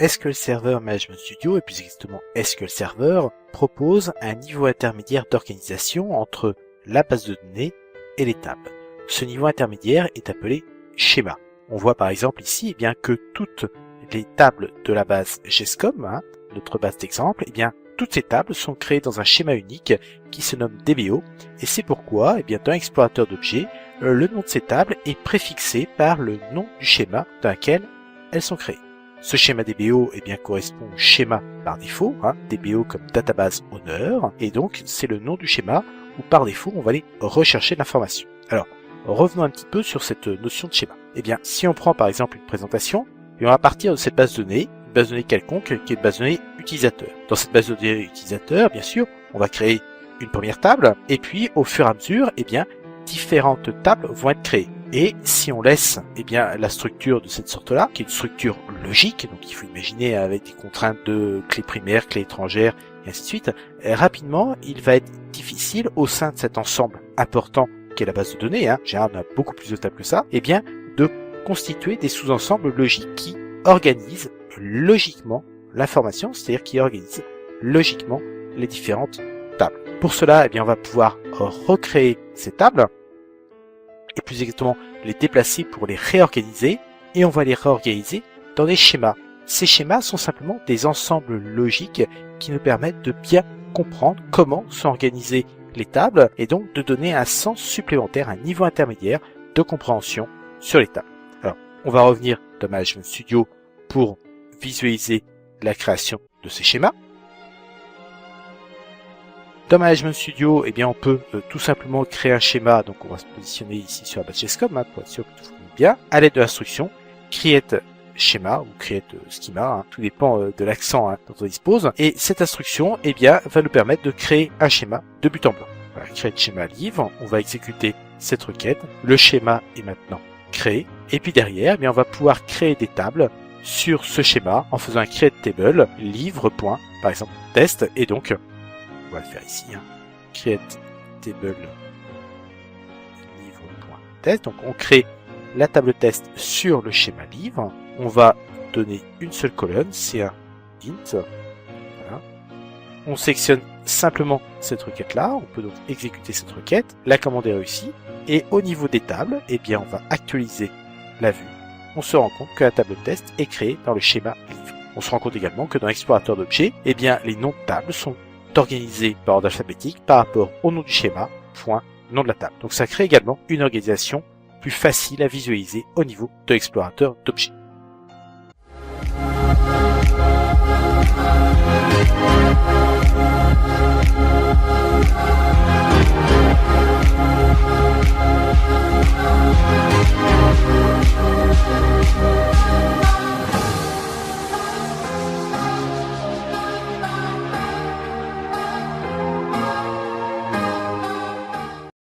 SQL Server Management Studio, et plus exactement SQL Server, propose un niveau intermédiaire d'organisation entre la base de données et les tables. Ce niveau intermédiaire est appelé schéma. On voit par exemple ici que toutes les tables de la base GESCOM, notre base d'exemple, toutes ces tables sont créées dans un schéma unique qui se nomme DBO, et c'est pourquoi dans l'explorateur d'objets, le nom de ces tables est préfixé par le nom du schéma dans lequel elles sont créées. Ce schéma DBO correspond au schéma par défaut, DBO comme database owner, et donc c'est le nom du schéma où par défaut on va aller rechercher l'information. Alors, revenons un petit peu sur cette notion de schéma. Si on prend par exemple une présentation, on va partir de cette base de données, une base de données quelconque qui est une base de données utilisateur. Dans cette base de données utilisateur, bien sûr, on va créer une première table, et puis au fur et à mesure, différentes tables vont être créées. Et si on laisse la structure de cette sorte-là, qui est une structure logique, donc il faut imaginer avec des contraintes de clés primaires, clés étrangères, et ainsi de suite, rapidement, il va être difficile au sein de cet ensemble important qu'est la base de données, généralement on a beaucoup plus de tables que ça, de constituer des sous-ensembles logiques qui organisent logiquement l'information, c'est-à-dire qui organisent logiquement les différentes tables. Pour cela, on va pouvoir recréer ces tables, et plus exactement les déplacer pour les réorganiser, et on va les réorganiser dans des schémas. Ces schémas sont simplement des ensembles logiques qui nous permettent de bien comprendre comment sont organisées les tables, et donc de donner un sens supplémentaire, un niveau intermédiaire de compréhension sur les tables. Alors, on va revenir dans Management Studio pour visualiser la création de ces schémas. Dans Management Studio, on peut tout simplement créer un schéma, donc on va se positionner ici sur la base GESCOM pour être sûr que tout fonctionne bien, à l'aide de l'instruction create schéma ou create schema, tout dépend de l'accent dont on dispose, et cette instruction va nous permettre de créer un schéma de but en blanc. Voilà, create schéma livre, on va exécuter cette requête, le schéma est maintenant créé, et puis derrière, on va pouvoir créer des tables sur ce schéma en faisant un create table livre. Par exemple test, et donc on va le faire ici, create table livre.test. Donc on crée la table test sur le schéma livre. On va donner une seule colonne, c'est un int. Voilà. On sélectionne simplement cette requête-là. On peut donc exécuter cette requête. La commande est réussie. Et au niveau des tables, on va actualiser la vue. On se rend compte que la table test est créée dans le schéma livre. On se rend compte également que dans l'explorateur d'objets, les noms de tables sont organisés par ordre alphabétique par rapport au nom du schéma, nom de la table. Donc ça crée également une organisation plus facile à visualiser au niveau de l'explorateur d'objets.